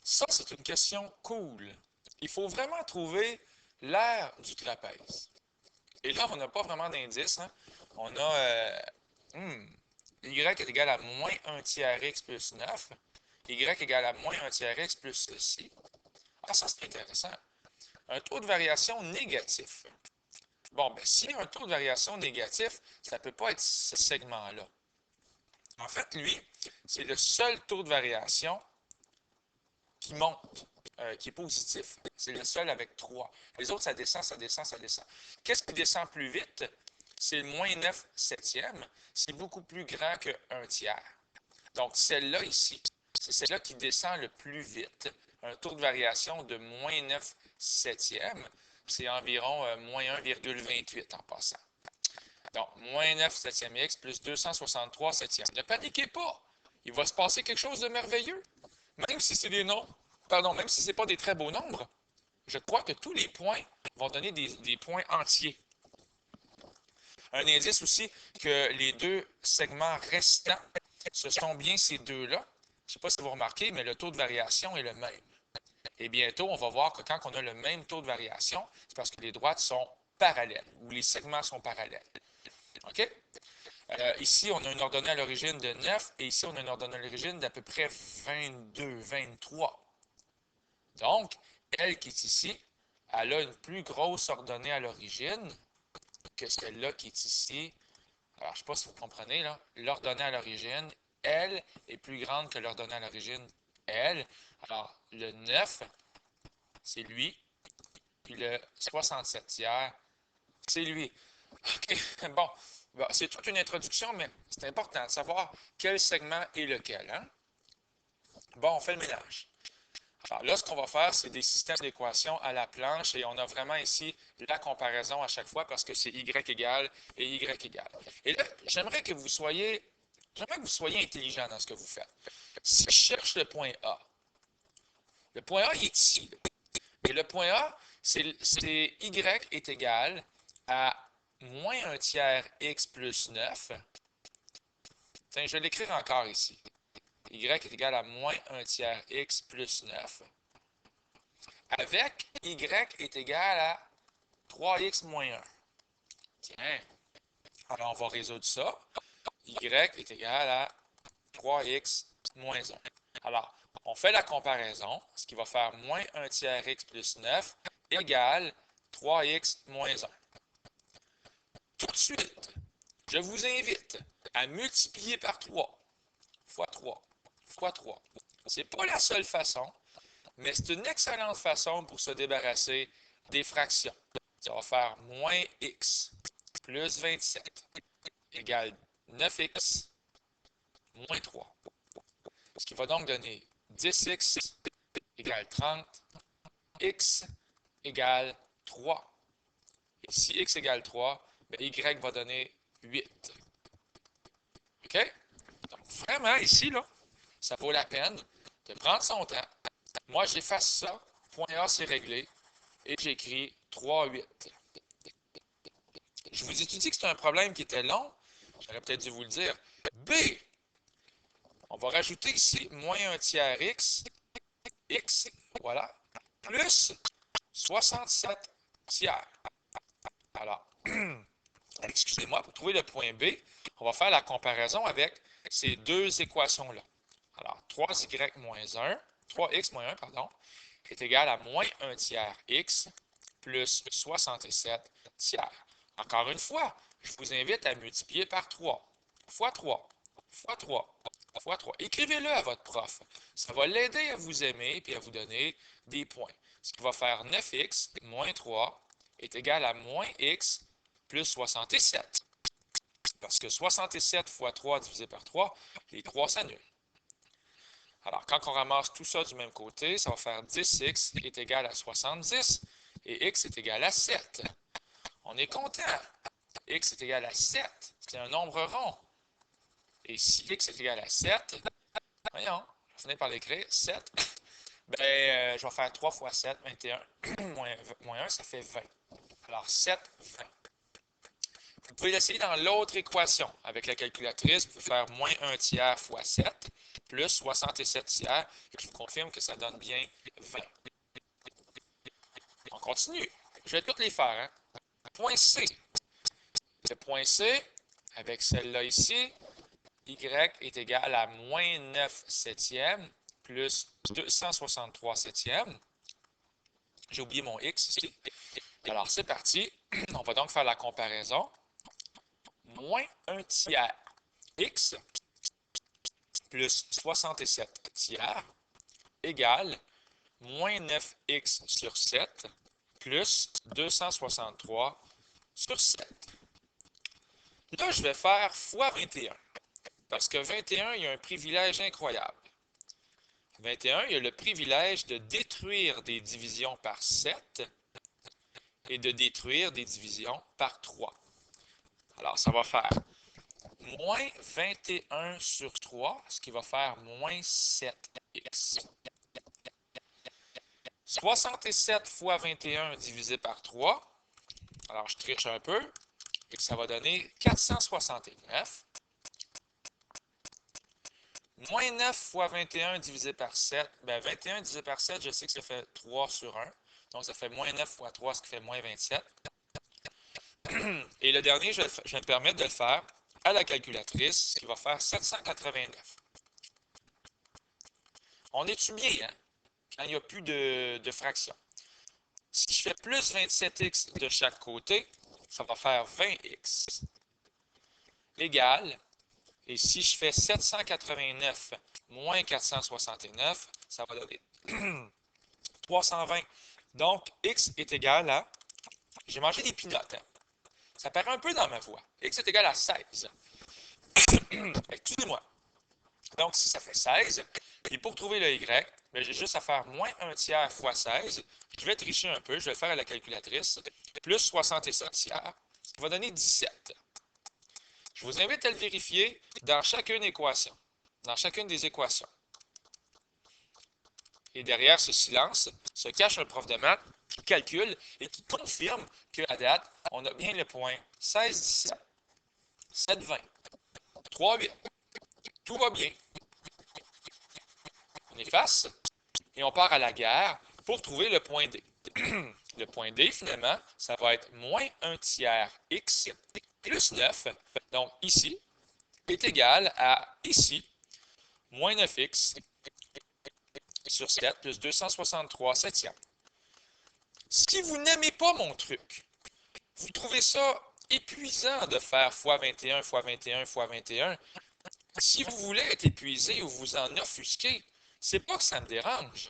Ça, c'est une question cool. Il faut vraiment trouver l'aire du trapèze. Et là, on n'a pas vraiment d'indice. Hein? On a y est égal à moins 1 tiers x plus 9. Y égale à moins 1 tiers x plus ceci. Ah, ça, c'est intéressant. Un taux de variation négatif. Bon, ben, s'il y a un taux de variation négatif, ça ne peut pas être ce segment-là. En fait, lui, c'est le seul taux de variation qui monte, qui est positif. C'est le seul avec 3. Les autres, ça descend, ça descend, ça descend. Qu'est-ce qui descend plus vite? C'est le moins 9 septième. C'est beaucoup plus grand que 1 tiers. Donc, celle-là ici, c'est celle-là qui descend le plus vite. Un taux de variation de moins 9 septième. C'est environ moins 1,28 en passant. Donc, moins 9 septième x plus 263 septième. Ne paniquez pas! Il va se passer quelque chose de merveilleux. Même si c'est des nombres, pardon, même si ce n'est pas des très beaux nombres, je crois que tous les points vont donner des points entiers. Un indice aussi que les deux segments restants, ce sont bien ces deux-là. Je ne sais pas si vous remarquez, mais le taux de variation est le même. Et bientôt, on va voir que quand on a le même taux de variation, c'est parce que les droites sont parallèles, ou les segments sont parallèles. OK? Ici, on a une ordonnée à l'origine de 9, et ici, on a une ordonnée à l'origine d'à peu près 22, 23. Donc, elle qui est ici, elle a une plus grosse ordonnée à l'origine que celle-là qui est ici. Alors, je ne sais pas si vous comprenez, là. L'ordonnée à l'origine, elle, est plus grande que l'ordonnée à l'origine, elle. Alors, le 9, c'est lui. Puis le 67 tiers, c'est lui. OK, bon. C'est toute une introduction, mais c'est important de savoir quel segment est lequel. Hein? Bon, on fait le mélange. Alors là, ce qu'on va faire, c'est des systèmes d'équations à la planche et on a vraiment ici la comparaison à chaque fois parce que c'est y égale et y égale. Et là, j'aimerais que vous soyez intelligent dans ce que vous faites. Si je cherche le point A il est ici. Et le point A, c'est y est égal à moins 1 tiers x plus 9. Tiens, je vais l'écrire encore ici. Y est égal à moins 1 tiers x plus 9. Avec y est égal à 3x moins 1. Tiens, alors on va résoudre ça. Y est égal à 3x moins 1. Alors, on fait la comparaison, ce qui va faire moins 1 tiers x plus 9 égale 3x moins 1. Tout de suite, je vous invite à multiplier par 3 fois 3 fois 3. Ce n'est pas la seule façon, mais c'est une excellente façon pour se débarrasser des fractions. Ça va faire moins x plus 27 égale 9x moins 3. Ce qui va donc donner 10x égale 30, x égale 3. Et si x égale 3, bien, y va donner 8. OK? Donc, vraiment, ici, là, ça vaut la peine de prendre son temps. Moi, j'efface ça. Point A, c'est réglé. Et j'écris 3, 8. Je vous ai dit que c'était un problème qui était long. J'aurais peut-être dû vous le dire. B. On va rajouter ici moins 1 tiers x. X, voilà. Plus 67 tiers. Alors, excusez-moi, pour trouver le point B, on va faire la comparaison avec ces deux équations-là. Alors, 3y moins 1, 3x moins 1, pardon, est égal à moins 1 tiers x plus 67 tiers. Encore une fois, je vous invite à multiplier par 3 fois 3 fois 3 fois 3. Écrivez-le à votre prof. Ça va l'aider à vous aimer et à vous donner des points. Ce qui va faire 9x moins 3 est égal à moins x plus 67. Parce que 67 fois 3 divisé par 3, les 3 s'annulent. Alors, quand on ramasse tout ça du même côté, ça va faire 10x est égal à 70 et x est égal à 7. On est content. X est égal à 7. C'est un nombre rond. Et si x est égal à 7, voyons, je vais finir par l'écrire, 7, ben, je vais faire 3 fois 7, 21, moins 1, ça fait 20. Alors, 7, 20. Vous pouvez l'essayer dans l'autre équation. Avec la calculatrice, vous pouvez faire moins 1 tiers fois 7, plus 67 tiers. Et je vous confirme que ça donne bien 20. On continue. Je vais toutes les faire. Hein? Point C. Le point C, avec celle-là ici, y est égal à moins 9 septièmes plus 263 septièmes. J'ai oublié mon x ici. Alors, c'est parti. On va donc faire la comparaison. Moins 1 tiers x plus 67 tiers égale moins 9x sur 7 plus 263 sur 7. Là, je vais faire fois 21. Parce que 21, il y a un privilège incroyable. 21, il y a le privilège de détruire des divisions par 7 et de détruire des divisions par 3. Alors, ça va faire moins 21 sur 3, ce qui va faire moins 7x. 67 fois 21 divisé par 3. Alors, je triche un peu. Et ça va donner 469. Moins 9 fois 21 divisé par 7. Bien, 21 divisé par 7, je sais que ça fait 3 sur 1. Donc, ça fait moins 9 fois 3, ce qui fait moins 27. Et le dernier, je vais me permettre de le faire à la calculatrice, ce qui va faire 789. On est-tu bien, hein? Quand il n'y a plus de fractions. Si je fais plus 27x de chaque côté, ça va faire 20x égale, et si je fais 789 moins 469, ça va donner 320. Donc, x est égal à, j'ai mangé des pinottes, hein? Ça paraît un peu dans ma voix. X est égal à 16. Excusez-moi. Donc, si ça fait 16, et pour trouver le y, ben, j'ai juste à faire moins 1 tiers fois 16. Je vais tricher un peu, je vais le faire à la calculatrice. Plus 67 tiers, ça va donner 17. Je vous invite à le vérifier dans chacune équation, dans chacune des équations. Et derrière ce silence se cache un prof de maths qui calcule et qui confirme qu'à date, on a bien le point 16, 17, 7, 20, 3, 8. Tout va bien. On efface et on part à la guerre pour trouver le point D. Le point D, finalement, ça va être moins 1 tiers x plus 9, donc ici, est égal à ici, moins 9x sur 7 plus 263 septièmes. Si vous n'aimez pas mon truc, vous trouvez ça épuisant de faire fois 21, fois 21, fois 21, si vous voulez être épuisé ou vous en offusquer, c'est pas que ça me dérange.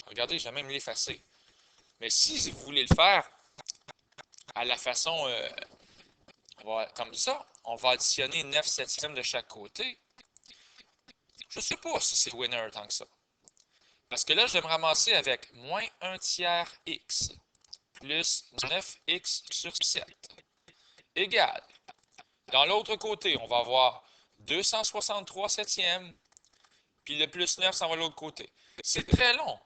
Regardez, je vais même l'effacer. Mais si vous voulez le faire à la façon comme ça, on va additionner 9 septièmes de chaque côté. Je ne sais pas si c'est winner tant que ça. Parce que là, je vais me ramasser avec moins 1 tiers x plus 9x sur 7 égale. Dans l'autre côté, on va avoir 263 septièmes, puis le plus 9 s'en va de l'autre côté. C'est très long,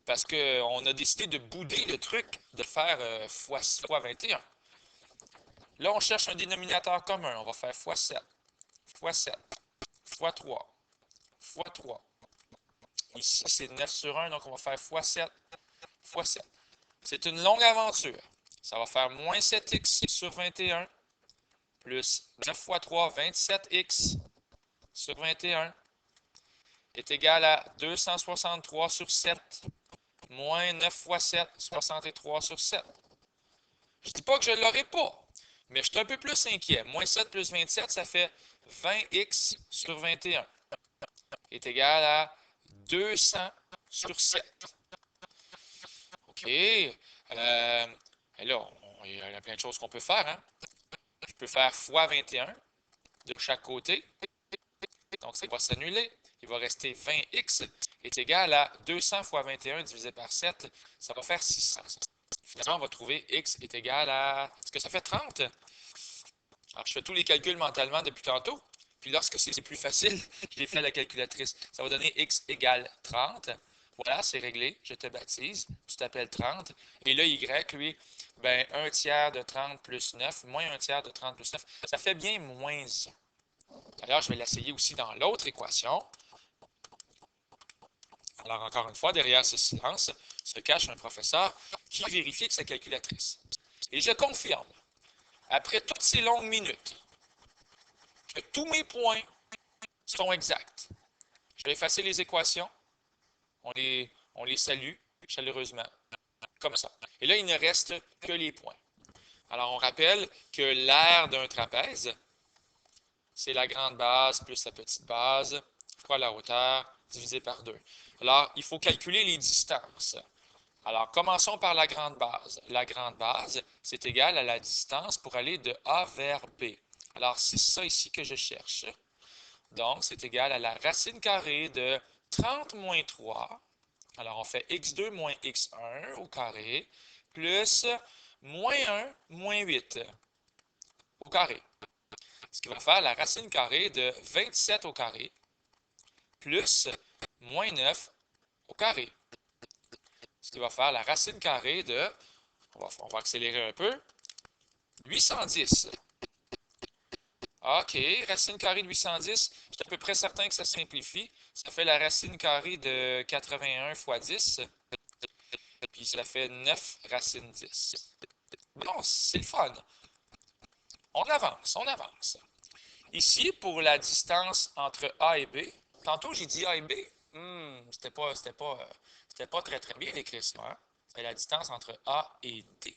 parce qu'on a décidé de bouder le truc, de faire fois 21. Là, on cherche un dénominateur commun. On va faire fois 7, fois 7, fois 3, fois 3. Ici, c'est 9 sur 1, donc on va faire fois 7, fois 7. C'est une longue aventure. Ça va faire moins 7x sur 21, plus 9 fois 3, 27x sur 21, est égal à 263 sur 7, moins 9 fois 7, 63 sur 7. Je ne dis pas que je ne l'aurai pas, mais je suis un peu plus inquiet. Moins 7 plus 27, ça fait 20x sur 21, est égal à 200 sur 7. OK. Et là, il y a plein de choses qu'on peut faire. Hein? Je peux faire fois 21 de chaque côté. Donc, ça va s'annuler. Il va rester 20x est égal à 200 fois 21 divisé par 7. Ça va faire 600. Finalement, on va trouver x est égal à... Est-ce que ça fait 30? Alors, je fais tous les calculs mentalement depuis tantôt. Puis lorsque c'est plus facile, je les fais à la calculatrice. Ça va donner x égale 30. Voilà, c'est réglé. Je te baptise. Tu t'appelles 30. Et là, y, lui, ben, 1 tiers de 30 plus 9, moins 1 tiers de 30 plus 9, ça fait bien moins 1. D'ailleurs, je vais l'essayer aussi dans l'autre équation. Alors, encore une fois, derrière ce silence se cache un professeur qui vérifie que sa calculatrice. Et je confirme, après toutes ces longues minutes, que tous mes points sont exacts. Je vais effacer les équations. On les salue chaleureusement, comme ça. Et là, il ne reste que les points. Alors, on rappelle que l'aire d'un trapèze, c'est la grande base plus la petite base fois la hauteur divisé par 2. Alors, il faut calculer les distances. Alors, commençons par la grande base. La grande base, c'est égal à la distance pour aller de A vers B. Alors, c'est ça ici que je cherche. Donc, c'est égal à la racine carrée de 30 moins 3. Alors, on fait x2 moins x1 au carré, plus moins 1 moins 8 au carré. Ce qui va faire la racine carrée de 27 au carré, plus moins 9 au carré. Ce qui va faire la racine carrée de, on va accélérer un peu, 810. OK, racine carrée de 810, je suis à peu près certain que ça simplifie. Ça fait la racine carrée de 81 fois 10, puis ça fait 9 racines 10. Bon, c'est le fun. On avance, on avance. Ici, pour la distance entre A et B, tantôt j'ai dit A et B, c'était pas très très bien décrit ça. Hein? C'est la distance entre A et D.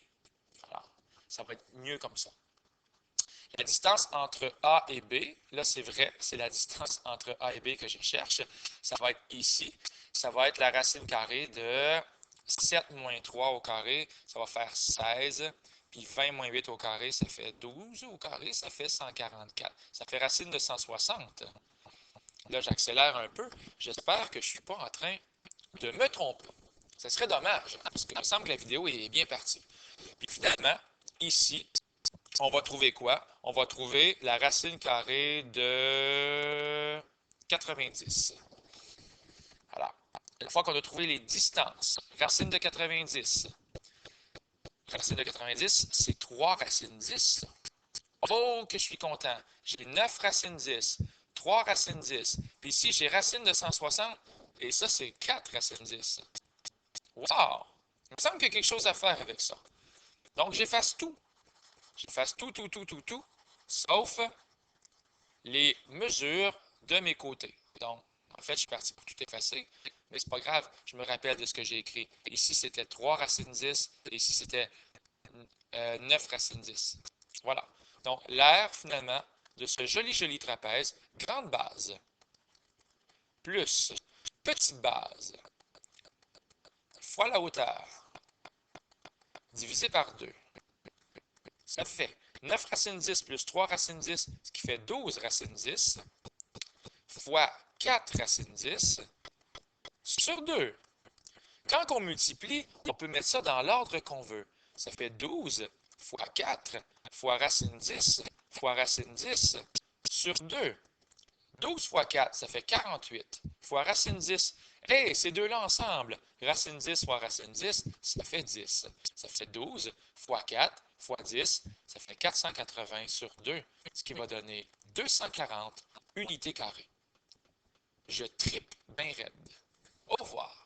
Alors, ça va être mieux comme ça. La distance entre A et B, là c'est vrai, c'est la distance entre A et B que je cherche. Ça va être ici. Ça va être la racine carrée de 7 moins 3 au carré, ça va faire 16. Puis 20 moins 8 au carré, ça fait 12 au carré, ça fait 144. Ça fait racine de 160. Là, j'accélère un peu. J'espère que je ne suis pas en train de me tromper. Ce serait dommage, hein, parce qu'il me semble que la vidéo est bien partie. Puis finalement, ici, on va trouver quoi? On va trouver la racine carrée de 90. Alors, une fois qu'on a trouvé les distances, racine de 90. Racine de 90, c'est 3 racines 10. Oh, que je suis content. J'ai 9 racines 10, 3 racines 10. Puis ici, j'ai racine de 160. Et ça, c'est 4 racines 10. Wow! Il me semble qu'il y a quelque chose à faire avec ça. Donc, j'efface tout. J'efface tout, sauf les mesures de mes côtés. Donc, en fait, je suis parti pour tout effacer, mais c'est pas grave, je me rappelle de ce que j'ai écrit. Ici, c'était 3 racines 10, et ici, c'était 9 racines 10. Voilà. Donc, l'aire, finalement, de ce joli trapèze, grande base, plus petite base, fois la hauteur, divisé par 2. Ça fait 9 racines 10 plus 3 racines 10, ce qui fait 12 racines 10, fois 4 racines 10 sur 2. Quand on multiplie, on peut mettre ça dans l'ordre qu'on veut. Ça fait 12 fois 4 fois racine 10 fois racine 10 sur 2. 12 fois 4, ça fait 48 fois racine 10. Hey, ces deux-là ensemble, racine 10 fois racine 10, ça fait 10. Ça fait 12 fois 4 fois 10, ça fait 480 sur 2, ce qui va donner 240 unités carrées. Je tripe bien raide. Au revoir.